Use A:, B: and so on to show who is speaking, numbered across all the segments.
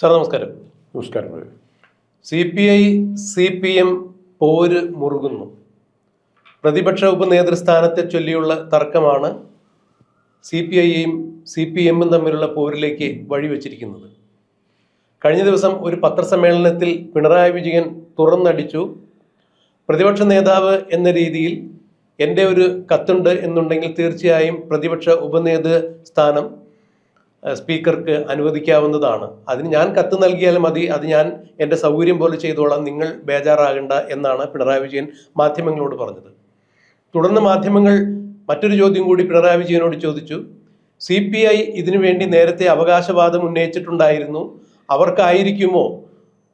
A: Sir നമസ്കാരം.
B: നമസ്കാരം.
A: CPI CPM പോര് മുറുകുന്നു. പ്രതിപക്ഷ ഉപനേതൃസ്ഥാനത്തെ ചൊല്ലിയുള്ള തർക്കമാണ് CPIയും CPMും തമ്മിലുള്ള പോരിലേക്ക് വഴിവെച്ചിരിക്കുന്നത്. കഴിഞ്ഞ ദിവസം ഒരു പത്രസമ്മേളനത്തിൽ പിണറായി വിജയൻ തുറന്നടിച്ചു, പ്രതിപക്ഷ നേതാവ് എന്ന രീതിയിൽ എൻ്റെ ഒരു കത്തുണ്ട് എന്നുണ്ടെങ്കിൽ തീർച്ചയായും പ്രതിപക്ഷ ഉപനേതൃ സ്ഥാനം സ്പീക്കർക്ക് അനുവദിക്കാവുന്നതാണ്. അതിന് ഞാൻ കത്ത് നൽകിയാൽ മതി, അത് ഞാൻ എൻ്റെ സൗകര്യം പോലെ ചെയ്തോളാം, നിങ്ങൾ ബേജാറാകണ്ട എന്നാണ് പിണറായി വിജയൻ മാധ്യമങ്ങളോട് പറഞ്ഞത്. തുടർന്ന് മാധ്യമങ്ങൾ മറ്റൊരു ചോദ്യം കൂടി പിണറായി വിജയനോട് ചോദിച്ചു. CPI ഇതിനു വേണ്ടി നേരത്തെ അവകാശവാദം ഉന്നയിച്ചിട്ടുണ്ടായിരുന്നു, അവർക്കായിരിക്കുമോ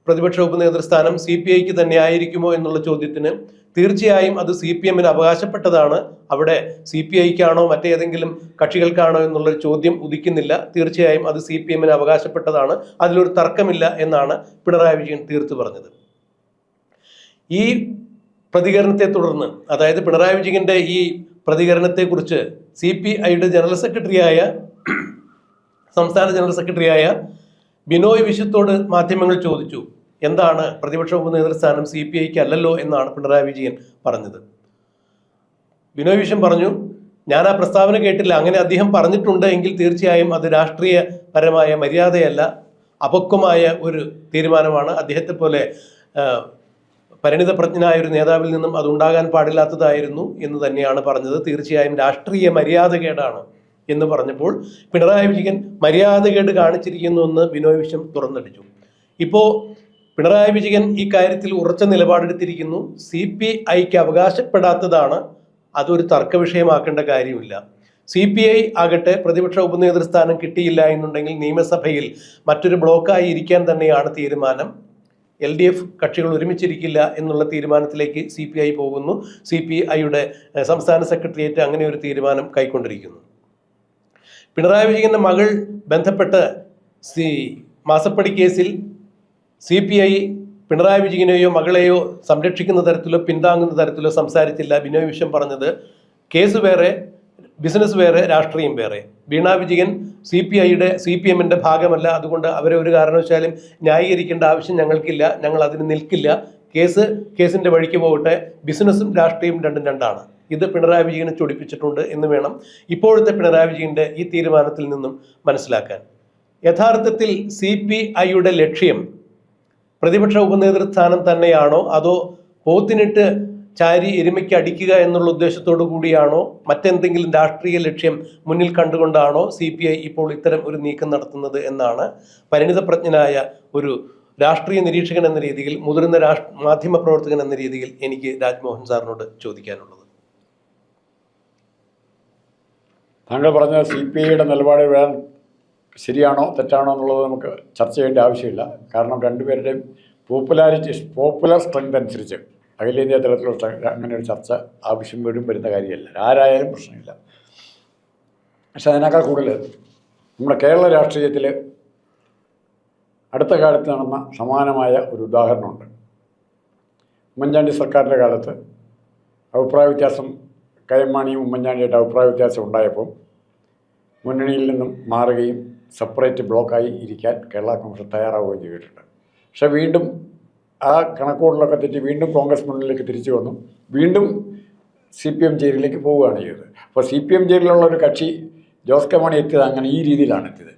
A: പ്രതിപക്ഷ ഉപനേതൃസ്ഥാനം, CPIക്ക് തന്നെ ആയിരിക്കുമോ എന്നുള്ള ചോദ്യത്തിന് തീർച്ചയായും അത് CPMന് അവകാശപ്പെട്ടതാണ്, അവിടെ CPIക്കാണോ മറ്റേതെങ്കിലും കക്ഷികൾക്കാണോ എന്നുള്ളൊരു ചോദ്യം ഉദിക്കുന്നില്ല, തീർച്ചയായും അത് CPMന് അവകാശപ്പെട്ടതാണ്, അതിലൊരു തർക്കമില്ല എന്നാണ് പിണറായി വിജയൻ തീർത്തു പറഞ്ഞത്. ഈ പ്രതികരണത്തെ തുടർന്ന്, അതായത് പിണറായി വിജയന്റെ ഈ പ്രതികരണത്തെക്കുറിച്ച് CPIയുടെ ജനറൽ സെക്രട്ടറിയായ സംസ്ഥാന ജനറൽ സെക്രട്ടറിയായ ബിനോയ് വിശ്വത്തോട് മാധ്യമങ്ങൾ ചോദിച്ചു, എന്താണ് പ്രതിപക്ഷ ഉപനേതൃസ്ഥാനം CPIക്ക് അല്ലല്ലോ എന്നാണ് പിണറായി വിജയൻ പറഞ്ഞത്. ബിനോയ് വിശ്വം പറഞ്ഞു, ഞാൻ ആ പ്രസ്താവന കേട്ടില്ല, അങ്ങനെ അദ്ദേഹം പറഞ്ഞിട്ടുണ്ട് എങ്കിൽ തീർച്ചയായും അത് രാഷ്ട്രീയപരമായ മര്യാദയല്ല, അപക്വമായ ഒരു തീരുമാനമാണ്, അദ്ദേഹത്തെ പോലെ പരിണിതപ്രജ്ഞനായ ഒരു നേതാവിൽ നിന്നും അതുണ്ടാകാൻ പാടില്ലാത്തതായിരുന്നു എന്ന് തന്നെയാണ് പറഞ്ഞത്, തീർച്ചയായും രാഷ്ട്രീയ മര്യാദകേടാണ് എന്ന് പറഞ്ഞപ്പോൾ പിണറായി വിജയൻ മര്യാദകേട് കാണിച്ചിരിക്കുന്നുവെന്ന് ബിനോയ് വിശ്വം തുറന്നടിച്ചു. ഇപ്പോൾ പിണറായി വിജയൻ ഈ കാര്യത്തിൽ ഉറച്ച നിലപാടെടുത്തിരിക്കുന്നു. CPIക്ക് അവകാശപ്പെടാത്തതാണ്, അതൊരു തർക്ക വിഷയമാക്കേണ്ട കാര്യമില്ല. CPI ആകട്ടെ പ്രതിപക്ഷ ഉപനേതൃസ്ഥാനം കിട്ടിയില്ല എന്നുണ്ടെങ്കിൽ നിയമസഭയിൽ മറ്റൊരു ബ്ലോക്കായി ഇരിക്കാൻ തന്നെയാണ് തീരുമാനം. LDF കക്ഷികൾ ഒരുമിച്ചിരിക്കില്ല എന്നുള്ള തീരുമാനത്തിലേക്ക് CPI പോകുന്നു. CPIയുടെ സംസ്ഥാന സെക്രട്ടേറിയറ്റ് അങ്ങനെ ഒരു തീരുമാനം കൈക്കൊണ്ടിരിക്കുന്നു. പിണറായി വിജയന്റെ മകൾ ബന്ധപ്പെട്ട് മാസപ്പടി കേസിൽ CPI പിണറായി വിജയനെയോ മകളെയോ സംരക്ഷിക്കുന്ന തരത്തിലോ പിന്താങ്ങുന്ന തരത്തിലോ സംസാരിച്ചില്ല. ബിനോയ് വിശ്വം പറഞ്ഞത്, കേസ് വേറെ, ബിസിനസ് വേറെ, രാഷ്ട്രീയം വേറെ. വീണ വിജയൻ CPIയുടെ CPMന്റെ ഭാഗമല്ല, അതുകൊണ്ട് അവരെ ഒരു കാരണവശാലും ന്യായീകരിക്കേണ്ട ആവശ്യം ഞങ്ങൾക്കില്ല, ഞങ്ങൾ അതിന് നിൽക്കില്ല, കേസിന്റെ വഴിക്ക് പോകട്ടെ, ബിസിനസ്സും രാഷ്ട്രീയവും രണ്ടും രണ്ടാണ്. ഇത് പിണറായി വിജയനെ ചൊടിപ്പിച്ചിട്ടുണ്ട് എന്ന് വേണം ഇപ്പോഴത്തെ പിണറായി വിജയന്റെ ഈ തീരുമാനത്തിൽ നിന്നും മനസ്സിലാക്കാൻ. യഥാർത്ഥത്തിൽ CPIയുടെ ലക്ഷ്യം പ്രതിപക്ഷ ഉപനേതൃസ്ഥാനം തന്നെയാണോ, അതോ പോത്തിനിട്ട് ചാരി എരുമയ്ക്ക് അടിക്കുക എന്നുള്ള ഉദ്ദേശത്തോടു കൂടിയാണോ, മറ്റെന്തെങ്കിലും രാഷ്ട്രീയ ലക്ഷ്യം മുന്നിൽ കണ്ടുകൊണ്ടാണോ CPI ഇപ്പോൾ ഇത്തരം ഒരു നീക്കം നടത്തുന്നത് എന്നാണ് പരിണിതപ്രജ്ഞനായ ഒരു രാഷ്ട്രീയ നിരീക്ഷകൻ എന്ന രീതിയിൽ, മുതിർന്ന മാധ്യമ പ്രവർത്തകൻ എന്ന രീതിയിൽ എനിക്ക് രാജ്മോഹൻ സാറിനോട് ചോദിക്കാനുള്ളത്.
B: താങ്കൾ പറഞ്ഞ CPIയുടെ നിലപാട് ശരിയാണോ തെറ്റാണോ എന്നുള്ളത് നമുക്ക് ചർച്ച ചെയ്യേണ്ട ആവശ്യമില്ല. കാരണം രണ്ടുപേരുടെയും പോപ്പുലർ സ്ട്രെങ്ത് അനുസരിച്ച് അഖിലേന്ത്യാ തലത്തിലുള്ള അങ്ങനെ ഒരു ചർച്ച ആവശ്യം വരുന്ന കാര്യമല്ല, ആരായാലും പ്രശ്നമില്ല. പക്ഷെ അതിനേക്കാൾ കൂടുതൽ നമ്മുടെ കേരള രാഷ്ട്രീയത്തിൽ അടുത്ത കാലത്ത് നടന്ന സമാനമായ ഒരു ഉദാഹരണമുണ്ട്. ഉമ്മൻചാണ്ടി സർക്കാരിൻ്റെ കാലത്ത് അഭിപ്രായ വ്യത്യാസം, കെ.എം. മാണിയും ഉമ്മൻചാണ്ടിയായിട്ട് അഭിപ്രായ വ്യത്യാസം ഉണ്ടായപ്പോൾ മുന്നണിയിൽ നിന്നും മാറുകയും സെപ്പറേറ്റ് ബ്ലോക്കായി ഇരിക്കാൻ കേരള കോൺഗ്രസ് തയ്യാറാവുകയും ചെയ്തിട്ടുണ്ട്. പക്ഷേ വീണ്ടും ആ കണക്കുകൂടലൊക്കെ തെറ്റി വീണ്ടും കോൺഗ്രസ് മുന്നിലേക്ക് തിരിച്ചു വന്നു, വീണ്ടും CPM ചേരിയിലേക്ക് പോവുകയാണ് ചെയ്തത്. അപ്പോൾ CPM ചേരിയിലുള്ള ഒരു കക്ഷി ജോസ് കെ മാണി എത്തിയത് അങ്ങനെ ഈ രീതിയിലാണ് എത്തിയത്.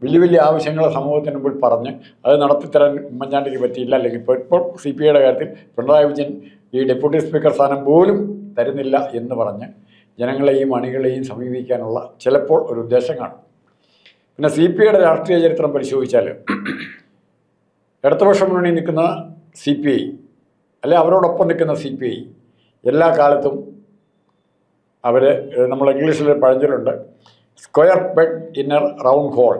B: വലിയ വലിയ ആവശ്യങ്ങൾ സമൂഹത്തിന് മുമ്പിൽ പറഞ്ഞ് അത് നടത്തിത്തരാൻ ഉമ്മൻചാണ്ടിക്ക് പറ്റിയില്ല, അല്ലെങ്കിൽ ഇപ്പോൾ CPIയുടെ കാര്യത്തിൽ പിണറായി വിജയൻ ഈ ഡെപ്യൂട്ടി സ്പീക്കർ സ്ഥാനം പോലും തരുന്നില്ല എന്ന് പറഞ്ഞ് ജനങ്ങളെയും അണികളെയും സമീപിക്കാനുള്ള ചിലപ്പോൾ ഒരു ഉദ്ദേശം കാണും. പിന്നെ CPIയുടെ രാഷ്ട്രീയ ചരിത്രം പരിശോധിച്ചാൽ ഇടതുപക്ഷ മുന്നണി നിൽക്കുന്ന CPI അല്ലെ അവരോടൊപ്പം നിൽക്കുന്ന CPI എല്ലാ കാലത്തും അവർ, നമ്മൾ ഇംഗ്ലീഷിൽ പഴഞ്ചൊല്ലുണ്ട്, square peg in a round hole,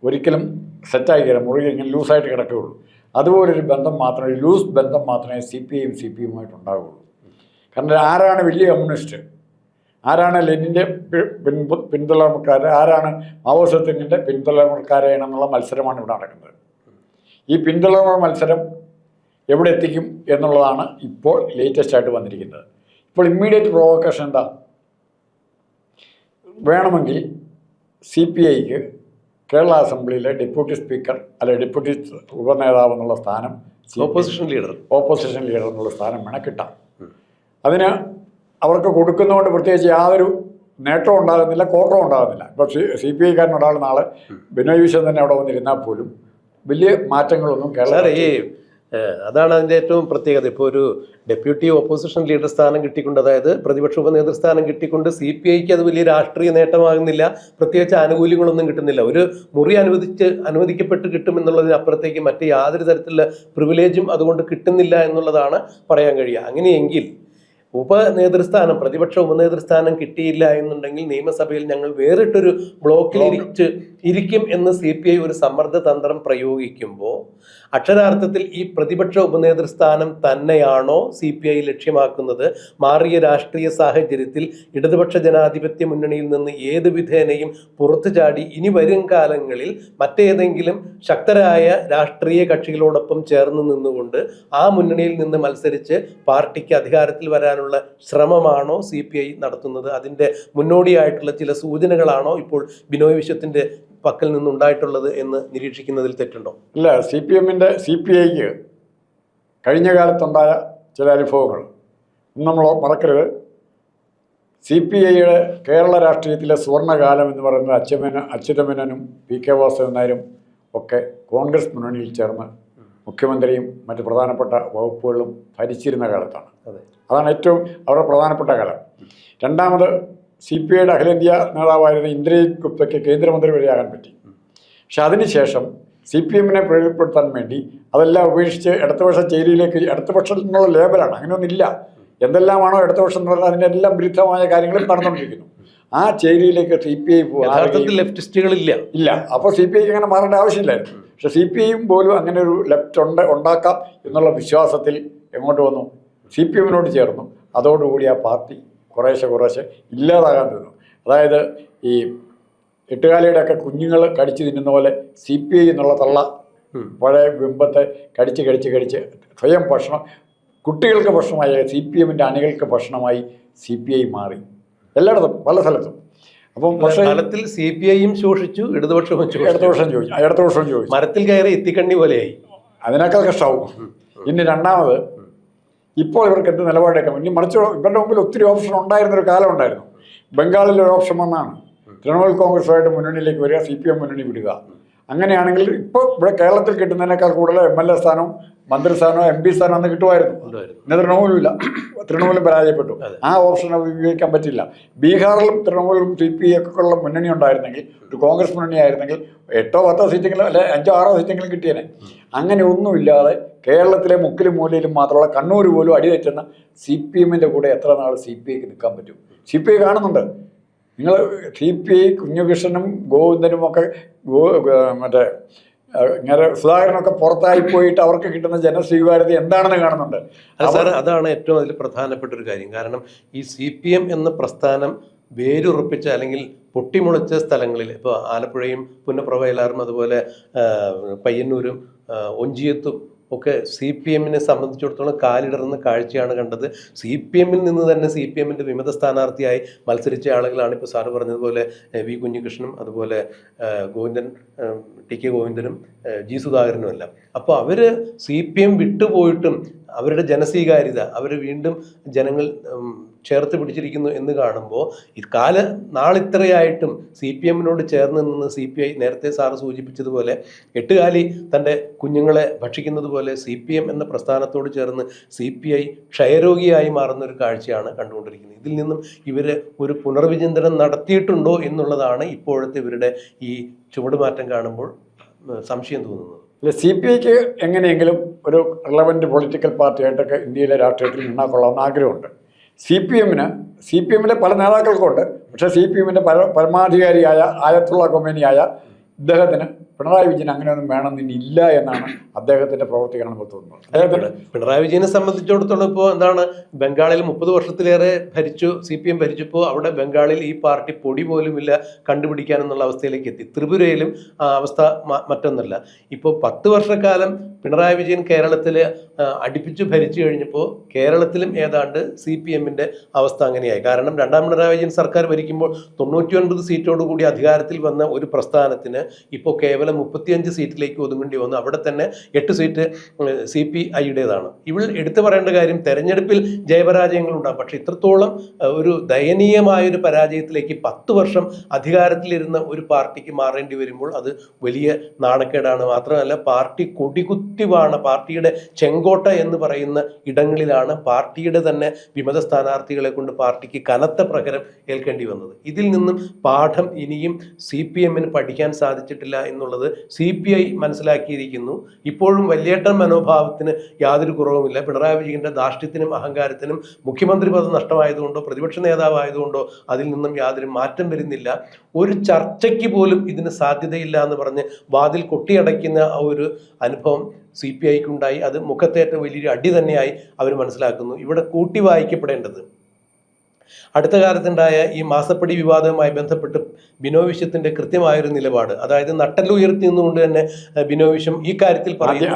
B: ഒരിക്കലും സെറ്റായി കിടക്കും, മുറി ഇങ്ങനെ ലൂസായിട്ട് കിടക്കുകയുള്ളൂ. അതുപോലൊരു ബന്ധം മാത്രമേ, ലൂസ് ബന്ധം മാത്രമേ CPIയും CPMുമായിട്ട് ഉണ്ടാവുകയുള്ളൂ. കാരണം ആരാണ് വലിയ കമ്മ്യൂണിസ്റ്റ്, ആരാണ് ലെനിൻ്റെ പിന്തുടർക്കാർ, ആരാണ് മാവോസത്തിൻ്റെ പിന്തുടർക്കാരെയാണെന്നുള്ള മത്സരമാണ് ഇവിടെ നടക്കുന്നത്. ഈ പിന്തുടർന്ന മത്സരം എവിടെ എത്തിക്കും എന്നുള്ളതാണ് ഇപ്പോൾ ലേറ്റസ്റ്റായിട്ട് വന്നിരിക്കുന്നത്. ഇപ്പോൾ ഇമ്മീഡിയറ്റ് പ്രൊവോക്കേഷൻ എന്താ? വേണമെങ്കിൽ CPIക്ക് കേരള അസംബ്ലിയിലെ ഡെപ്യൂട്ടി സ്പീക്കർ അല്ലെ ഡെപ്യൂട്ടി ഉപനേതാവ് എന്നുള്ള സ്ഥാനം
A: ഓപ്പോസിഷൻ ലീഡർ
B: എന്നുള്ള സ്ഥാനം വേണം കിട്ടാം. അതിന് അവർക്ക് കൊടുക്കുന്നതുകൊണ്ട് പ്രത്യേകിച്ച് യാതൊരു നേട്ടവും ഉണ്ടാകുന്നില്ല, കോട്ടവും ഉണ്ടാകുന്നില്ല. ഇപ്പോൾ CPI-കാരൻ ഒരാൾ നാളെ ബിനോയ് വിശ്വം തന്നെ അവിടെ വന്നിരുന്നാൽ പോലും വലിയ മാറ്റങ്ങളൊന്നും
A: അതാണ് അതിൻ്റെ ഏറ്റവും പ്രത്യേകത. ഇപ്പോൾ ഒരു ഡെപ്യൂട്ടി ഓപ്പോസിഷൻ ലീഡർ സ്ഥാനം കിട്ടിക്കൊണ്ട്, അതായത് പ്രതിപക്ഷ ഉപനേതൃസ്ഥാനം കിട്ടിക്കൊണ്ട് CPI-ക്ക് അത് വലിയ രാഷ്ട്രീയ നേട്ടമാകുന്നില്ല, പ്രത്യേകിച്ച് ആനുകൂല്യങ്ങളൊന്നും കിട്ടുന്നില്ല. ഒരു മുറി അനുവദിക്കപ്പെട്ട് കിട്ടുമെന്നുള്ളതിനപ്പുറത്തേക്ക് മറ്റ് യാതൊരു തരത്തിലുള്ള പ്രിവിലേജും അതുകൊണ്ട് കിട്ടുന്നില്ല എന്നുള്ളതാണ് പറയാൻ കഴിയുക. അങ്ങനെയെങ്കിൽ ഉപനേതൃസ്ഥാനം, പ്രതിപക്ഷ ഉപനേതൃസ്ഥാനം കിട്ടിയില്ല എന്നുണ്ടെങ്കിൽ നിയമസഭയിൽ ഞങ്ങൾ വേറിട്ടൊരു ബ്ലോക്കിൽ ഇരിക്കും എന്ന് CPI ഒരു സമ്മർദ്ദ തന്ത്രം പ്രയോഗിക്കുമ്പോൾ അക്ഷരാർത്ഥത്തിൽ ഈ പ്രതിപക്ഷ ഉപനേതൃസ്ഥാനം തന്നെയാണോ CPI ലക്ഷ്യമാക്കുന്നത്? മാറിയ രാഷ്ട്രീയ സാഹചര്യത്തിൽ ഇടതുപക്ഷ ജനാധിപത്യ മുന്നണിയിൽ നിന്ന് ഏത് വിധേനയും പുറത്തു ചാടി ഇനി വരും കാലങ്ങളിൽ മറ്റേതെങ്കിലും ശക്തരായ രാഷ്ട്രീയ കക്ഷികളോടൊപ്പം ചേർന്ന് നിന്നുകൊണ്ട് ആ മുന്നണിയിൽ നിന്ന് മത്സരിച്ച് പാർട്ടിക്ക് അധികാരത്തിൽ വരാനുള്ള ശ്രമമാണോ CPI നടത്തുന്നത്? അതിൻ്റെ മുന്നോടിയായിട്ടുള്ള ചില സൂചനകളാണോ ഇപ്പോൾ ബിനോയ് വിശ്വത്തിൻ്റെ പക്കൽ നിന്നുണ്ടായിട്ടുള്ളത് എന്ന് നിരീക്ഷിക്കുന്നതിൽ തെറ്റുണ്ടോ?
B: ഇല്ല, CPIക്ക് കഴിഞ്ഞ കാലത്തുണ്ടായ ചില അനുഭവങ്ങൾ നമ്മൾ മറക്കരുത്. CPIയുടെ കേരള രാഷ്ട്രീയത്തിലെ സുവർണകാലം എന്ന് പറയുന്നത് അച്യുതമേനോനും PK വാസുദേവൻ നായരും ഒക്കെ കോൺഗ്രസ് മുന്നണിയിൽ ചേർന്ന് മുഖ്യമന്ത്രിയും മറ്റ് പ്രധാനപ്പെട്ട വകുപ്പുകളും ഭരിച്ചിരുന്ന കാലത്താണ്. അതാണ് ഏറ്റവും അവരുടെ പ്രധാനപ്പെട്ട കാലം. രണ്ടാമത് CPIയുടെ അഖിലേന്ത്യാ നേതാവായിരുന്ന ഇന്ദ്രജിത് ഗുപ്തയ്ക്ക് കേന്ദ്രമന്ത്രി വരെയാകാൻ പറ്റി. പക്ഷെ അതിനുശേഷം CPM-നെ പ്രയോജനപ്പെടുത്താൻ വേണ്ടി അതെല്ലാം ഉപേക്ഷിച്ച് ഇടതുപക്ഷ ചേരിയിലേക്ക്, ഇടതുപക്ഷം എന്നുള്ള ലേബലാണ്, അങ്ങനെയൊന്നുമില്ല. എന്തെല്ലാമാണോ ഇടതുപക്ഷം എന്നുള്ളത് അതിൻ്റെ എല്ലാം വിരുദ്ധമായ കാര്യങ്ങളും നടന്നുകൊണ്ടിരിക്കുന്നു. ആ ചേരിയിലേക്ക് CPI ഇല്ല. അപ്പോൾ CPIക്ക് അങ്ങനെ മാറേണ്ട ആവശ്യമില്ലായിരുന്നു. പക്ഷെ CPIയും പോലും അങ്ങനെ ഒരു ലെഫ്റ്റ് ഉണ്ടാക്കാം എന്നുള്ള വിശ്വാസത്തിൽ എങ്ങോട്ട് വന്നു? CPM-നോട് ചേർന്നു. അതോടുകൂടി ആ പാർട്ടി കുറേശ്ശെ ഇല്ലാതാകാൻ തോന്നുന്നു. അതായത് ഈ എട്ടുകാലിയുടെ ഒക്കെ കുഞ്ഞുങ്ങൾ കടിച്ചു തിന്നുന്ന പോലെ CPI എന്നുള്ള തള്ള പഴയ ബിംബത്തെ കടിച്ച് സ്വയം ഭക്ഷണം, കുട്ടികൾക്ക് ഭക്ഷണമായി, CPM-ന്റെ അണികൾക്ക് ഭക്ഷണമായി CPI മാറി എല്ലായിടത്തും, പല സ്ഥലത്തും. അപ്പം പക്ഷേ
A: ഫലത്തിൽ CPI-യും ശോഷിച്ചു, ഇടതുപക്ഷവും
B: ചോദിച്ചു,
A: മരത്തിൽ കയറി എത്തിക്കണ്ണി പോലെയായി.
B: അതിനേക്കാൾ കഷ്ടമാവും. ഇനി രണ്ടാമത് ഇപ്പോൾ ഇവർക്ക് എന്ത് നിലപാടെടുക്കാം? ഇനി മറിച്ച് ഇവരുടെ മുമ്പിൽ ഒത്തിരി ഓപ്ഷൻ ഉണ്ടായിരുന്നൊരു കാലം ഉണ്ടായിരുന്നു. ബംഗാളിൽ ഒരു ഓപ്ഷൻ വന്നാണ് തൃണമൂൽ കോൺഗ്രസുമായിട്ട് മുന്നണിയിലേക്ക് വരിക, CPM മുന്നണി വിടുക. അങ്ങനെയാണെങ്കിൽ ഇപ്പോൾ ഇവിടെ കേരളത്തിൽ കിട്ടുന്നതിനേക്കാൾ കൂടുതൽ MLA സ്ഥാനവും മന്ത്രിസ്ഥാനവും MP സ്ഥാനം അന്ന് കിട്ടുമായിരുന്നു. ഇന്ന് തൃണമൂലും പരാജയപ്പെട്ടു. ആ ഓപ്ഷൻ ഉപയോഗിക്കാൻ പറ്റില്ല. ബീഹാറിലും തൃണമൂലും CPI ഒക്കെ ഉള്ള മുന്നണി ഉണ്ടായിരുന്നെങ്കിൽ, ഒരു കോൺഗ്രസ് മുന്നണി ആയിരുന്നെങ്കിൽ 8-10 സീറ്റെങ്കിലും അല്ലെ 5-6 സീറ്റെങ്കിലും കിട്ടിയേനെ. അങ്ങനെ ഒന്നുമില്ലാതെ കേരളത്തിലെ മുക്കിലും മൂലയിലും മാത്രമുള്ള കണ്ണൂർ പോലും അടിതെറ്റുന്ന CPM-ന്റെ കൂടെ എത്ര നാൾ CPIക്ക് നിൽക്കാൻ പറ്റും? CPI കാണുന്നുണ്ട്. നിങ്ങൾ CPI കുഞ്ഞുകൃഷ്ണനും ഗോവിന്ദനും ഒക്കെ മറ്റേ ഇങ്ങനെ സുധാകരനൊക്കെ പുറത്തായി പോയിട്ട് അവർക്ക് കിട്ടുന്ന ജനസ്വീകാര്യത എന്താണെന്ന് കാണുന്നുണ്ട്.
A: അതാണ് ഏറ്റവും അതിൽ പ്രധാനപ്പെട്ട ഒരു കാര്യം. കാരണം ഈ CPM എന്ന പ്രസ്ഥാനം വേരുറപ്പിച്ച അല്ലെങ്കിൽ പൊട്ടിമുളച്ച സ്ഥലങ്ങളിൽ, ഇപ്പോൾ ആലപ്പുഴയും പുന്നപ്രവയലാറും അതുപോലെ പയ്യന്നൂരും ഒഞ്ചിയത്തും ഒക്കെ CPM-നെ സംബന്ധിച്ചിടത്തോളം കാലിടറുന്ന കാഴ്ചയാണ് കണ്ടത്. CPM-ൽ നിന്ന് തന്നെ CPM-ന്റെ വിമത സ്ഥാനാർത്ഥിയായി മത്സരിച്ച ആളുകളാണ് ഇപ്പോൾ സാറ് പറഞ്ഞതുപോലെ വി കുഞ്ഞികൃഷ്ണനും അതുപോലെ TK ഗോവിന്ദനും G സുധാകരനും എല്ലാം. അപ്പോൾ അവർ CPM വിട്ടുപോയിട്ടും അവരുടെ ജനസ്വീകാര്യത അവർ വീണ്ടും ജനങ്ങൾ ചേർത്ത് പിടിച്ചിരിക്കുന്നു എന്ന് കാണുമ്പോൾ നാളിത്രയായിട്ടും CPM-നോട് ചേർന്ന് നിന്ന് CPI നേരത്തെ സാറ് സൂചിപ്പിച്ചതുപോലെ എട്ടുകാലി തൻ്റെ കുഞ്ഞുങ്ങളെ ഭക്ഷിക്കുന്നത് പോലെ CPM എന്ന പ്രസ്ഥാനത്തോട് ചേർന്ന് CPI ക്ഷയരോഗിയായി മാറുന്ന ഒരു കാഴ്ചയാണ് കണ്ടുകൊണ്ടിരിക്കുന്നത്. ഇതിൽ നിന്നും ഇവർ ഒരു പുനർവിചിന്തനം നടത്തിയിട്ടുണ്ടോ എന്നുള്ളതാണ് ഇപ്പോഴത്തെ ഇവരുടെ ഈ ചുവടുമാറ്റം കാണുമ്പോൾ സംശയം തോന്നുന്നത്.
B: CPIക്ക് എങ്ങനെയെങ്കിലും ഒരു റിലവൻറ്റ് പൊളിറ്റിക്കൽ പാർട്ടിയായിട്ടൊക്കെ ഇന്ത്യയിലെ രാഷ്ട്രീയത്തിൽ നിന്നാൽ കൊള്ളാമെന്ന് ആഗ്രഹമുണ്ട്. CPM-ലെ പല നേതാക്കൾക്കുണ്ട്. പക്ഷേ CPM-ന്റെ പരമാധികാരിയായ ആയത്തുള്ള ഖൊമേനിയായ ഇദ്ദേഹത്തിന് പിണറായി വിജയൻ അങ്ങനെയൊന്നും വേണമെന്നില്ല എന്നാണ് അദ്ദേഹത്തിൻ്റെ പ്രവൃത്തി കാണുമ്പോൾ തോന്നുന്നത്. അദ്ദേഹത്തിന്
A: പിണറായി വിജയനെ സംബന്ധിച്ചിടത്തോളം ഇപ്പോൾ എന്താണ്, ബംഗാളിൽ 30 വർഷത്തിലേറെ ഭരിച്ചു, CPM ഭരിച്ചപ്പോൾ അവിടെ ബംഗാളിൽ ഈ പാർട്ടി പൊടി പോലും ഇല്ല കണ്ടുപിടിക്കാനെന്നുള്ള അവസ്ഥയിലേക്ക് എത്തി. ത്രിപുരയിലും അവസ്ഥ മറ്റൊന്നല്ല. ഇപ്പോൾ 10 വർഷക്കാലം പിണറായി വിജയൻ കേരളത്തിൽ അടുപ്പിച്ച് ഭരിച്ചു കഴിഞ്ഞപ്പോൾ കേരളത്തിലും ഏതാണ്ട് CPMൻ്റെ അവസ്ഥ അങ്ങനെയായി. കാരണം രണ്ടാം പിണറായി വിജയൻ സർക്കാർ ഭരിക്കുമ്പോൾ 99 സീറ്റോടുകൂടി അധികാരത്തിൽ വന്ന ഒരു പ്രസ്ഥാനത്തിന് ഇപ്പോൾ കേവലം 35 സീറ്റിലേക്ക് ഒതുങ്ങേണ്ടി വന്നു. അവിടെ തന്നെ 8 സീറ്റ് CPIയുടേതാണ്. ഇവിടെ എടുത്തു പറയേണ്ട കാര്യം, തെരഞ്ഞെടുപ്പിൽ ജയപരാജയങ്ങളുണ്ടാകും, പക്ഷെ ഇത്രത്തോളം ഒരു ദയനീയമായൊരു പരാജയത്തിലേക്ക് 10 വർഷം അധികാരത്തിലിരുന്ന ഒരു പാർട്ടിക്ക് മാറേണ്ടി വരുമ്പോൾ അത് വലിയ നാണക്കേടാണ്. മാത്രമല്ല, പാർട്ടി കൊടികുത്തിവാണ്, പാർട്ടിയുടെ ചെങ്കോട്ട എന്ന് പറയുന്ന ഇടങ്ങളിലാണ് പാർട്ടിയുടെ തന്നെ വിമത സ്ഥാനാർത്ഥികളെ കൊണ്ട് പാർട്ടിക്ക് കനത്ത പ്രഹരം ഏൽക്കേണ്ടി വന്നത്. ഇതിൽ നിന്നും പാഠം ഇനിയും CPMന് പഠിക്കാൻ സാധിച്ചിട്ടില്ല എന്നുള്ളത് CPI മനസ്സിലാക്കിയിരിക്കുന്നു. ഇപ്പോഴും വലിയേട്ടൻ മനോഭാവത്തിന് യാതൊരു കുറവുമില്ല. പിണറായി വിജയന്റെ ധാർഷ്ട്യത്തിനും അഹങ്കാരത്തിനും മുഖ്യമന്ത്രി പദം നഷ്ടമായതുകൊണ്ടോ പ്രതിപക്ഷ നേതാവായതുകൊണ്ടോ അതിൽ നിന്നും യാതൊരു മാറ്റം വരുന്നില്ല. ഒരു ചർച്ചയ്ക്ക് പോലും ഇതിന് സാധ്യതയില്ല എന്ന് പറഞ്ഞ് വാതിൽ കൊട്ടിയടയ്ക്കുന്ന ആ ഒരു അനുഭവം CPIക്കുണ്ടായി. അത് മുഖത്തേറ്റ വലിയൊരു അടി തന്നെയായി അവർ മനസ്സിലാക്കുന്നു. ഇവിടെ കൂട്ടി വായിക്കപ്പെടേണ്ടത് അടുത്ത കാലത്തുണ്ടായ ഈ മാസപ്പടി വിവാദവുമായി ബന്ധപ്പെട്ട് ബിനോയ് വിശ്വത്തിന്റെ കൃത്യമായൊരു നിലപാട്, അതായത് നട്ടലുയർത്തി നിന്നുകൊണ്ട് തന്നെ ബിനോയ് വിശ്വം ഈ കാര്യത്തിൽ പറയുന്നു,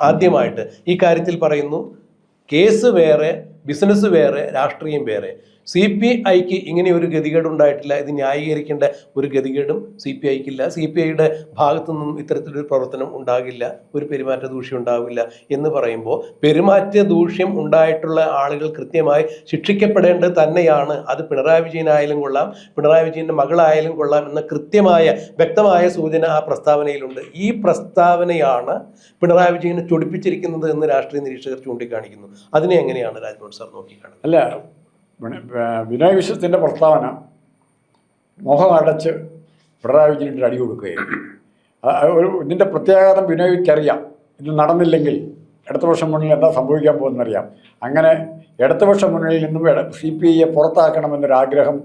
A: ആദ്യമായിട്ട് ഈ കാര്യത്തിൽ പറയുന്നു, കേസ് വേറെ, ബിസിനസ് വേറെ, രാഷ്ട്രീയം വേറെ. CPIക്ക് ഇങ്ങനെ ഒരു ഗതികേട് ഉണ്ടായിട്ടില്ല. ഇത് ന്യായീകരിക്കേണ്ട ഒരു ഗതികേടും CPIക്കില്ല. CPIയുടെ ഭാഗത്തു നിന്നും ഇത്തരത്തിലൊരു പ്രവർത്തനം ഉണ്ടാകില്ല, ഒരു പെരുമാറ്റ ദൂഷ്യം ഉണ്ടാവില്ല എന്ന് പറയുമ്പോൾ പെരുമാറ്റ ദൂഷ്യം ഉണ്ടായിട്ടുള്ള ആളുകൾ കൃത്യമായി ശിക്ഷിക്കപ്പെടേണ്ടത് തന്നെയാണ്. അത് പിണറായി വിജയനായാലും കൊള്ളാം, പിണറായി വിജയൻ്റെ മകളായാലും കൊള്ളാം എന്ന കൃത്യമായ വ്യക്തമായ സൂചന ആ പ്രസ്താവനയിലുണ്ട്. ഈ പ്രസ്താവനയാണ് പിണറായി വിജയനെ ചൊടിപ്പിച്ചിരിക്കുന്നത് എന്ന് രാഷ്ട്രീയ നിരീക്ഷകർ ചൂണ്ടിക്കാണിക്കുന്നു. അതിനെ എങ്ങനെയാണ് രാജ്മോഹൻ സാർ നോക്കിക്കാണുന്നത്?
B: അല്ല, ബിനോയ് വിശ്വത്തിൻ്റെ പ്രസ്താവന മുഖം അടച്ച് പിണറായി വിജയനിട്ട് അടി കൊടുക്കുകയാണ്. ഇതിൻ്റെ പ്രത്യാഘാതം ബിനോയ്ക്കറിയാം. ഇത് നടന്നില്ലെങ്കിൽ ഇടതുപക്ഷ മുന്നണിയിൽ എന്താ സംഭവിക്കാൻ പോകുന്നറിയാം. അങ്ങനെ ഇടതുപക്ഷ മുന്നണിയിൽ നിന്നും CPIയെ പുറത്താക്കണമെന്നൊരാഗ്രഹം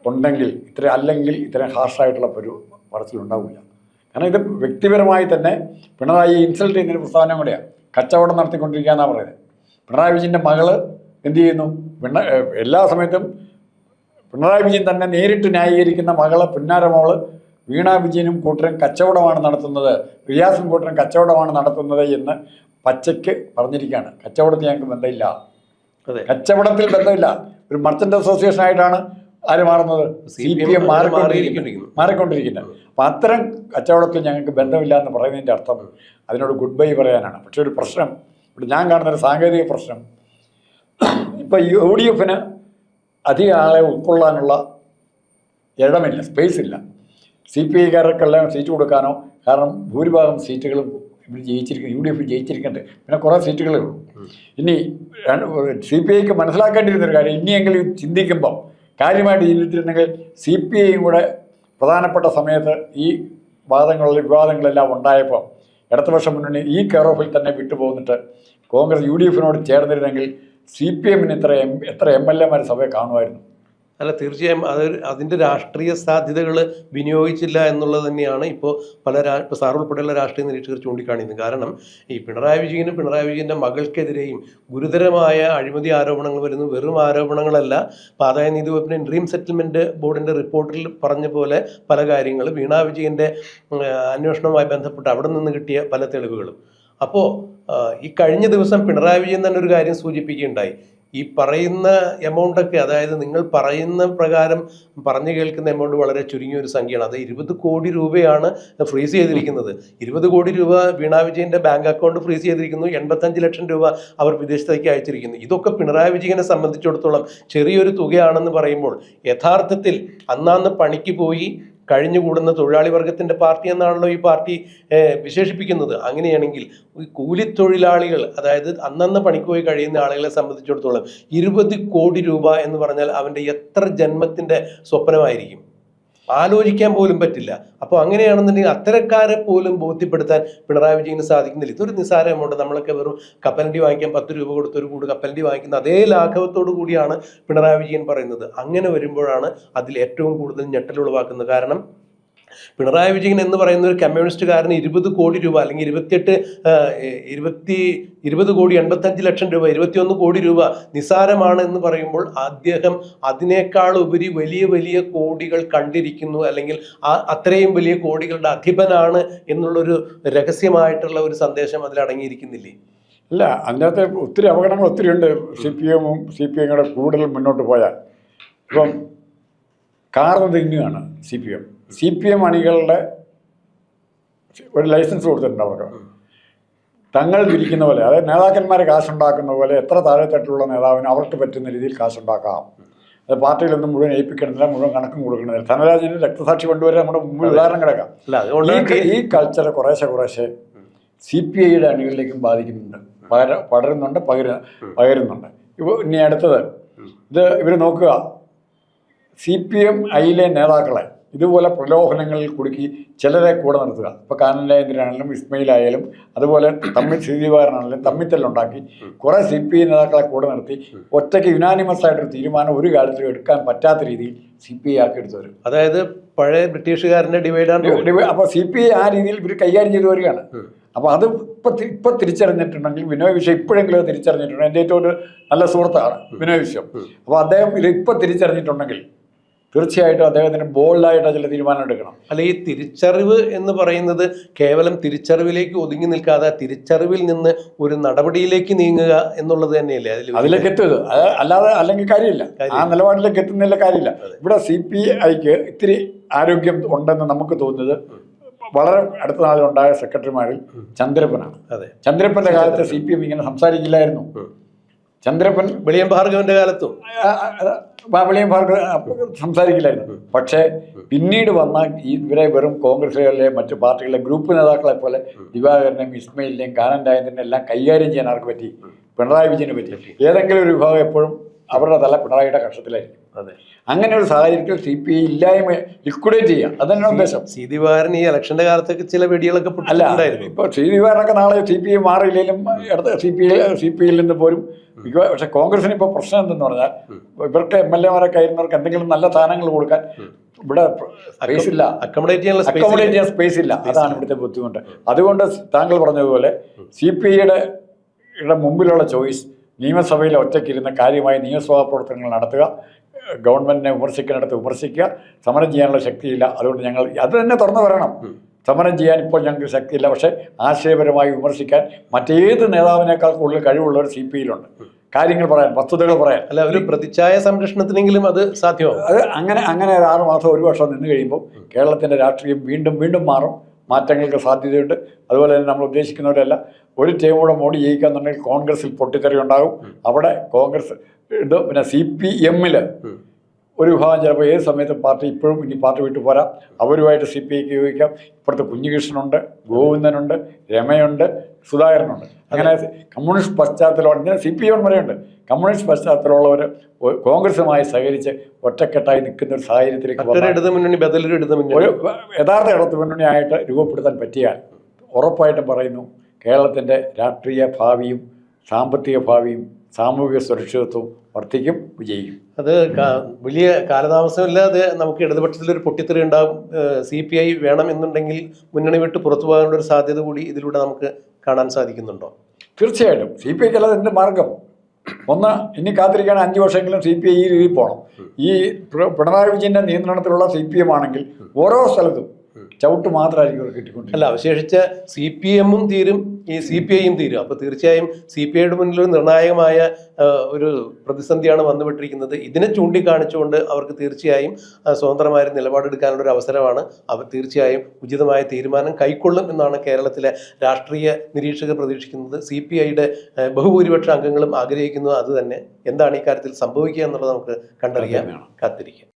B: ഉണ്ടെങ്കിൽ അല്ലെങ്കിൽ ഇത്രയും ഹാർഷായിട്ടുള്ള ഒരു പറച്ചിലുണ്ടാവില്ല. കാരണം ഇത് വ്യക്തിപരമായി തന്നെ പിണറായി ഇൻസൾട്ട് ചെയ്യുന്നൊരു പ്രസ്താവന കൂടെയാണ്. കച്ചവടം നടത്തിക്കൊണ്ടിരിക്കുക എന്നാണ് പറയുന്നത്. പിണറായി വിജയൻ്റെ മകള് എന്ത് ചെയ്യുന്നു? എല്ലാ സമയത്തും പിണറായി വിജയൻ തന്നെ നേരിട്ട് ന്യായീകരിക്കുന്ന മകളെ, പുന്നാരമോള് വീണ വിജയനും കൂട്ടരും കച്ചവടമാണ് നടത്തുന്നത്, റിയാസും കൂട്ടരും കച്ചവടമാണ് നടത്തുന്നത് എന്ന് പച്ചയ്ക്ക് പറഞ്ഞിരിക്കുകയാണ്. കച്ചവടത്തിൽ ഞങ്ങൾക്ക് ബന്ധമില്ല, കച്ചവടത്തിൽ ബന്ധമില്ല. ഒരു മർച്ചന്റ് അസോസിയേഷൻ ആയിട്ടാണ് ആര് മാറുന്നത്? CPM മാറിക്കൊണ്ടിരിക്കുന്നത്. അപ്പം അത്തരം കച്ചവടത്തിൽ ഞങ്ങൾക്ക് ബന്ധമില്ല എന്ന് പറയുന്നതിൻ്റെ അർത്ഥം അതിനോട് ഗുഡ് ബൈ പറയാനാണ്. പക്ഷെ ഒരു പ്രശ്നം ഇവിടെ ഞാൻ കാണുന്നൊരു സാങ്കേതിക പ്രശ്നം, ഇപ്പം UDFന് അധികം ആളെ ഉൾക്കൊള്ളാനുള്ള ഇടമില്ല, സ്പേസ് ഇല്ല. CPIക്കാർക്കെല്ലാം സീറ്റ് കൊടുക്കാനോ, കാരണം ഭൂരിഭാഗം സീറ്റുകളും ഇവർ ജയിച്ചിരിക്കുന്നത്, UDF ജയിച്ചിരിക്കുന്നുണ്ട്. പിന്നെ കുറേ സീറ്റുകളേ ഉള്ളൂ. ഇനി CPIക്ക് മനസ്സിലാക്കേണ്ടിയിരുന്നൊരു കാര്യം, ഇനിയെങ്കിലും ചിന്തിക്കുമ്പം കാര്യമായിട്ട് ചിന്തിച്ചിരുന്നെങ്കിൽ CPIയും കൂടെ പ്രധാനപ്പെട്ട സമയത്ത് ഈ വിവാദങ്ങളെല്ലാം ഉണ്ടായപ്പോൾ ഇടതുപക്ഷ മുന്നണി ഈ കെയർ ഓഫിൽ തന്നെ വിട്ടുപോകുന്നിട്ട് കോൺഗ്രസ് UDFനോട് ചേർന്നിരുന്നെങ്കിൽ CPMന് എത്ര MLAമാർ സഭയെ കാണുമായിരുന്നു.
A: അല്ല, തീർച്ചയായും അതിൻ്റെ രാഷ്ട്രീയ സാധ്യതകൾ വിനിയോഗിച്ചില്ല എന്നുള്ളത് തന്നെയാണ് ഇപ്പോൾ ഇപ്പോൾ സാർ ഉൾപ്പെടെയുള്ള രാഷ്ട്രീയ നിരീക്ഷകർ ചൂണ്ടിക്കാണിക്കുന്നത്. കാരണം ഈ പിണറായി വിജയൻ്റെ മകൾക്കെതിരെയും ഗുരുതരമായ അഴിമതി ആരോപണങ്ങൾ വരുന്നു. വെറും ആരോപണങ്ങളല്ല, ആദായനികുതി വകുപ്പിൻ്റെ ഇൻട്രീം സെറ്റിൽമെൻറ്റ് ബോർഡിൻ്റെ റിപ്പോർട്ടിൽ പറഞ്ഞ പോലെ പല കാര്യങ്ങൾ, വീണ വിജയൻ്റെ അന്വേഷണവുമായി ബന്ധപ്പെട്ട് അവിടെ നിന്ന് കിട്ടിയ പല തെളിവുകളും. അപ്പോൾ ഈ കഴിഞ്ഞ ദിവസം പിണറായി വിജയൻ തന്നെ ഒരു കാര്യം സൂചിപ്പിക്കുകയുണ്ടായി. ഈ പറയുന്ന എമൗണ്ടൊക്കെ, അതായത് നിങ്ങൾ പറയുന്ന പ്രകാരം പറഞ്ഞു കേൾക്കുന്ന എമൗണ്ട് വളരെ ചുരുങ്ങിയ ഒരു സംഖ്യയാണ്. അത് 20 കോടി രൂപയാണ് ഫ്രീസ് ചെയ്തിരിക്കുന്നത്. 20 കോടി രൂപ വീണ വിജയൻ്റെ ബാങ്ക് അക്കൗണ്ട് ഫ്രീസ് ചെയ്തിരിക്കുന്നു. 85 ലക്ഷം രൂപ അവർ വിദേശത്തേക്ക് അയച്ചിരിക്കുന്നു. ഇതൊക്കെ പിണറായി വിജയനെ സംബന്ധിച്ചിടത്തോളം ചെറിയൊരു തുകയാണെന്ന് പറയുമ്പോൾ യഥാർത്ഥത്തിൽ അന്നാന്ന് പണിക്ക് പോയി കഴിഞ്ഞുകൂടുന്ന തൊഴിലാളി വർഗത്തിൻ്റെ പാർട്ടി എന്നാണല്ലോ ഈ പാർട്ടി വിശേഷിപ്പിക്കുന്നത്. അങ്ങനെയാണെങ്കിൽ ഈ കൂലിത്തൊഴിലാളികൾ, അതായത് അന്നന്ന് പണിക്ക് പോയി കഴിയുന്ന ആളുകളെ സംബന്ധിച്ചിടത്തോളം 20 കോടി രൂപ എന്ന് പറഞ്ഞാൽ അവൻ്റെ എത്ര ജന്മത്തിൻ്റെ സ്വപ്നമായിരിക്കും, ആലോചിക്കാൻ പോലും പറ്റില്ല. അപ്പോൾ അങ്ങനെയാണെന്നുണ്ടെങ്കിൽ അത്തരക്കാരെ പോലും ബോധ്യപ്പെടുത്താൻ പിണറായി വിജയന് സാധിക്കുന്നില്ല. ഇതൊരു നിസ്സാര എമൗണ്ട്. നമ്മളൊക്കെ വെറും കപ്പലണ്ടി വാങ്ങിക്കാൻ 10 രൂപ കൊടുത്ത് ഒരു കൂട് കപ്പലണ്ടി വാങ്ങിക്കുന്ന അതേ ലാഘവത്തോടു കൂടിയാണ് പിണറായി വിജയൻ പറയുന്നത്. അങ്ങനെ വരുമ്പോഴാണ് അതിൽ ഏറ്റവും കൂടുതൽ ഞെട്ടലുളവാക്കുന്നത്. കാരണം പിണറായി വിജയൻ എന്ന് പറയുന്ന ഒരു കമ്മ്യൂണിസ്റ്റുകാരന് 20 കോടി രൂപ അല്ലെങ്കിൽ 20 കോടി 85 ലക്ഷം രൂപ 21 കോടി രൂപ നിസ്സാരമാണ് എന്ന് പറയുമ്പോൾ അദ്ദേഹം അതിനേക്കാൾ ഉപരി വലിയ വലിയ കോടികൾ കണ്ടിരിക്കുന്നു, അല്ലെങ്കിൽ അത്രയും വലിയ കോടികളുടെ അധിപനാണ് എന്നുള്ളൊരു രഹസ്യമായിട്ടുള്ള ഒരു സന്ദേശം അതിൽ അടങ്ങിയിരിക്കുന്നില്ലേ?
B: അല്ല, അതിനകത്ത് ഒത്തിരി അപകടങ്ങൾ ഒത്തിരി ഉണ്ട്. CPM-ഉം CPM കൂടെ കൂടുതൽ മുന്നോട്ട് പോയാൽ ഇപ്പം കാർന്ന് തിന്നുകയാണ് CPM അണികളുടെ ഒരു ലൈസൻസ് കൊടുത്തിട്ടുണ്ട് അവർക്ക്. തങ്ങൾ വിരിക്കുന്ന പോലെ, അതായത് നേതാക്കന്മാർ കാശുണ്ടാക്കുന്ന പോലെ എത്ര താഴെത്തട്ടുള്ള നേതാവിന് അവർക്ക് പറ്റുന്ന രീതിയിൽ കാശുണ്ടാക്കാം. അത് പാർട്ടിയിലൊന്നും മുഴുവൻ ഏൽപ്പിക്കണമെന്നില്ല, മുഴുവൻ കണക്കും കൊടുക്കണമെന്നില്ല. ധനരാജിന് രക്തസാക്ഷി കൊണ്ടുവരെ നമ്മുടെ മുമ്പിൽ ഉദാഹരണം കിടക്കാം. ഈ കൾച്ചർ കുറേശ്ശെ CPI-യുടെ അണികളിലേക്കും ബാധിക്കുന്നുണ്ട്, പകരുന്നുണ്ട്. ഇപ്പോൾ ഇനി അടുത്തത് ഇവർ നോക്കുക, CPM-ലെ നേതാക്കളെ ഇതുപോലെ പ്രലോഭനങ്ങളിൽ കുടുക്കി ചിലരെ കൂടെ നിർത്തുക. ഇപ്പോൾ കാനന്ദരാജേന്ദ്രനാണെങ്കിലും ഇസ്മയിലായാലും അതുപോലെ ശ്രീധീവാരനാണെങ്കിലും തമ്മിത്തല്ലുണ്ടാക്കി കുറേ CPI നേതാക്കളെ കൂടെ നിർത്തി ഒറ്റയ്ക്ക് യുനാനിമസ് ആയിട്ടൊരു തീരുമാനം ഒരു കാലത്തിലും എടുക്കാൻ പറ്റാത്ത രീതിയിൽ CPI ആക്കിയെടുത്തു വരും.
A: അതായത് പഴയ ബ്രിട്ടീഷുകാരൻ്റെ
B: അപ്പോൾ CPI ആ രീതിയിൽ ഇവർ കൈകാര്യം ചെയ്തു വരികയാണ്. അപ്പോൾ അത് ഇപ്പം തിരിച്ചറിഞ്ഞിട്ടുണ്ടെങ്കിൽ ബിനോയ് വിശ്വം ഇപ്പോഴെങ്കിലും അത് തിരിച്ചറിഞ്ഞിട്ടുണ്ട്. എൻ്റെ ഏറ്റവും ഒരു നല്ല സുഹൃത്താണ് ബിനോയ് വിശ്വം. അപ്പോൾ അദ്ദേഹം ഇത് ഇപ്പം തിരിച്ചറിഞ്ഞിട്ടുണ്ടെങ്കിൽ തീർച്ചയായിട്ടും അദ്ദേഹത്തിന് ബോൾഡായിട്ട് ചില തീരുമാനം എടുക്കണം.
A: അല്ല, ഈ തിരിച്ചറിവ് എന്ന് പറയുന്നത് കേവലം തിരിച്ചറിവിലേക്ക് ഒതുങ്ങി നിൽക്കാതെ തിരിച്ചറിവിൽ നിന്ന് ഒരു നടപടിയിലേക്ക് നീങ്ങുക എന്നുള്ളത് തന്നെയല്ലേ
B: അതിലേക്ക് എത്തുന്നത്. അല്ലെങ്കിൽ കാര്യമില്ല, ആ നിലപാടിലേക്ക് എത്തുന്നില്ല കാര്യമില്ല. ഇവിടെ CPI-ക്ക് ഇത്തിരി ആരോഗ്യം ഉണ്ടെന്ന് നമുക്ക് തോന്നുന്നത് വളരെ അടുത്ത നാളിലുണ്ടായ സെക്രട്ടറിമാരിൽ ചന്ദ്രപ്പനാണ്. ചന്ദ്രപ്പന്റെ കാലത്ത് CPM ഇങ്ങനെ സംസാരിക്കില്ലായിരുന്നു. ചന്ദ്രപ്പൻ
A: വെളിയം ഭാർഗവന്റെ കാലത്തും
B: സംസാരിക്കില്ലായിരുന്നു. പക്ഷേ പിന്നീട് വന്ന ഇവരെ വെറും കോൺഗ്രസുകളിലെ മറ്റു പാർട്ടികളിലെ ഗ്രൂപ്പ് നേതാക്കളെ പോലെ ദിവാകരനെയും ഇസ്മയിലിനെയും കാനന്ദരാജേന്ദ്രനെയും എല്ലാം കൈകാര്യം ചെയ്യാൻ ആർക്ക് പറ്റി? പിണറായി വിജയന് പറ്റി. ഏതെങ്കിലും ഒരു വിഭാഗം എപ്പോഴും അവരുടെ തല പിണറായിയുടെ കക്ഷത്തിലായിരിക്കും. അങ്ങനെ ഒരു സാഹചര്യത്തിൽ CPI ഇല്ലായ്മ ലിക്വിഡേറ്റ് ചെയ്യാം, അതന്നെ ഉദ്ദേശം.
A: ശ്രീധീവാരൻ ഈ ഇലക്ഷന്റെ കാലത്തൊക്കെ ചില വെടികളൊക്കെ
B: അല്ലായിരുന്നു. ഇപ്പോൾ ശ്രീധീവാരനൊക്കെ നാളെ CPI മാറിയില്ലെങ്കിലും അടുത്ത CPI-യിൽ നിന്ന് പോരും. പക്ഷെ കോൺഗ്രസിന് ഇപ്പോൾ പ്രശ്നം എന്തെന്ന് പറഞ്ഞാൽ ഇവർക്ക് MLA-മാരൊക്കെ ആയിരുന്നവർക്ക് എന്തെങ്കിലും നല്ല സ്ഥാനങ്ങൾ കൊടുക്കാൻ ഇവിടെ സ്പേസ് ഇല്ല, അക്കോമഡേറ്റ് ചെയ്യാൻ സ്പേസ് ഇല്ല. അതാണ് ഇവിടുത്തെ ബുദ്ധിമുട്ട്. അതുകൊണ്ട് താങ്കൾ പറഞ്ഞതുപോലെ CPI-യുടെ മുമ്പിലുള്ള ചോയ്സ് നിയമസഭയിൽ ഒറ്റയ്ക്കിരുന്ന കാര്യമായ നിയമസഭാ പ്രവർത്തനങ്ങൾ നടത്തുക, ഗവൺമെൻറ്റിനെ വിമർശിക്കുന്നിടത്ത് വിമർശിക്കുക. സമരം ചെയ്യാനുള്ള ശക്തിയില്ല, അതുകൊണ്ട് ഞങ്ങൾ അത് തന്നെ തുറന്നു പറയണം. സമരം ചെയ്യാൻ ഇപ്പോൾ ഞങ്ങൾക്ക് ശക്തിയില്ല, പക്ഷേ ആശയപരമായി വിമർശിക്കാൻ മറ്റേത് നേതാവിനേക്കാൾ കൂടുതൽ കഴിവുള്ളവർ CPI-യിലുണ്ട്. കാര്യങ്ങൾ പറയാൻ, വസ്തുതകൾ പറയാൻ.
A: അല്ല, ഒരു പ്രതിച്ഛായ സംരക്ഷണത്തിനെങ്കിലും അത് സാധ്യമാകും.
B: അത് അങ്ങനെ 6 മാസം 1 വർഷം നിന്ന് കഴിയുമ്പോൾ കേരളത്തിൻ്റെ രാഷ്ട്രീയം വീണ്ടും മാറും. മാറ്റങ്ങൾക്ക് സാധ്യതയുണ്ട്. അതുപോലെ തന്നെ നമ്മൾ ഉദ്ദേശിക്കുന്നവരല്ല, ഒരു ടീം കൂടെ മോഡി ജയിക്കാന്നുണ്ടെങ്കിൽ കോൺഗ്രസിൽ പൊട്ടിത്തെറി ഉണ്ടാകും. അവിടെ കോൺഗ്രസ് പിന്നെ CPM-ൽ ഒരു വിഭാഗം ചിലപ്പോൾ ഏത് സമയത്തും ഇപ്പോഴും ഇനി പാർട്ടി വിട്ടു പോരാം, അവരുമായിട്ട് CPI-ക്ക് യോജിക്കാം. ഇപ്പുറത്ത് കുഞ്ഞികൃഷ്ണനുണ്ട്, ഗോവിന്ദനുണ്ട്, രമയുണ്ട്, സുധാകരനുണ്ട്. അങ്ങനെ കമ്മ്യൂണിസ്റ്റ് പശ്ചാത്തലം CPM വരെയുണ്ട്. കമ്മ്യൂണിസ്റ്റ് പശ്ചാത്തലമുള്ളവർ കോൺഗ്രസുമായി സഹകരിച്ച് ഒറ്റക്കെട്ടായി നിൽക്കുന്ന ഒരു സാഹചര്യത്തിലേക്ക് ഒരു യഥാർത്ഥ ഇടതു മുന്നണിയായിട്ട് രൂപപ്പെടുത്താൻ പറ്റിയാൽ ഉറപ്പായിട്ടും പറയുന്നു കേരളത്തിൻ്റെ രാഷ്ട്രീയ ഭാവിയും സാമ്പത്തിക ഭാവിയും സാമൂഹിക സുരക്ഷിതത്വവും വർദ്ധിക്കും, വിജയിക്കും.
A: അത് വലിയ കാലതാമസമില്ലാതെ നമുക്ക് ഇടതുപക്ഷത്തിലൊരു പൊട്ടിത്തെറി ഉണ്ടാകും. CPI വേണം എന്നുണ്ടെങ്കിൽ മുന്നണി വിട്ട് പുറത്തു പോകാനുള്ള ഒരു സാധ്യത കൂടി ഇതിലൂടെ നമുക്ക് കാണാൻ സാധിക്കുന്നുണ്ടോ?
B: തീർച്ചയായിട്ടും. CPI-ക്ക് അല്ലാതെ എന്ത് മാർഗം? ഒന്ന്, ഇനി കാത്തിരിക്കാൻ 5 വർഷമെങ്കിലും CPI ഈ രീതിയിൽ പോകണം. ഈ പിണറായി വിജയൻ്റെ നിയന്ത്രണത്തിലുള്ള CPM ആണെങ്കിൽ ഓരോ സ്ഥലത്തും ചവിട്ട് മാത്രമായിരിക്കും അവർ കിട്ടിക്കൊണ്ടിരിക്കുന്നത്.
A: അല്ല, അവശേഷിച്ച CPM-ഉം തീരും, ഈ CPI-യും തീരും. അപ്പോൾ തീർച്ചയായും CPI-യുടെ മുന്നിൽ ഒരു നിർണായകമായ ഒരു പ്രതിസന്ധിയാണ് വന്നുവിട്ടിരിക്കുന്നത്. ഇതിനെ ചൂണ്ടിക്കാണിച്ചുകൊണ്ട് അവർക്ക് തീർച്ചയായും സ്വതന്ത്രമായ നിലപാടെടുക്കാനുള്ള ഒരു അവസരമാണ്. അവർ തീർച്ചയായും ഉചിതമായ തീരുമാനം കൈക്കൊള്ളും എന്നാണ് കേരളത്തിലെ രാഷ്ട്രീയ നിരീക്ഷകർ പ്രതീക്ഷിക്കുന്നത്. CPI-യുടെ ബഹുഭൂരിപക്ഷ അംഗങ്ങളും ആഗ്രഹിക്കുന്നത് അത് തന്നെ. എന്താണ് ഈ കാര്യത്തിൽ സംഭവിക്കുക എന്നുള്ളത് നമുക്ക് കണ്ടറിയാൻ കാത്തിരിക്കാം.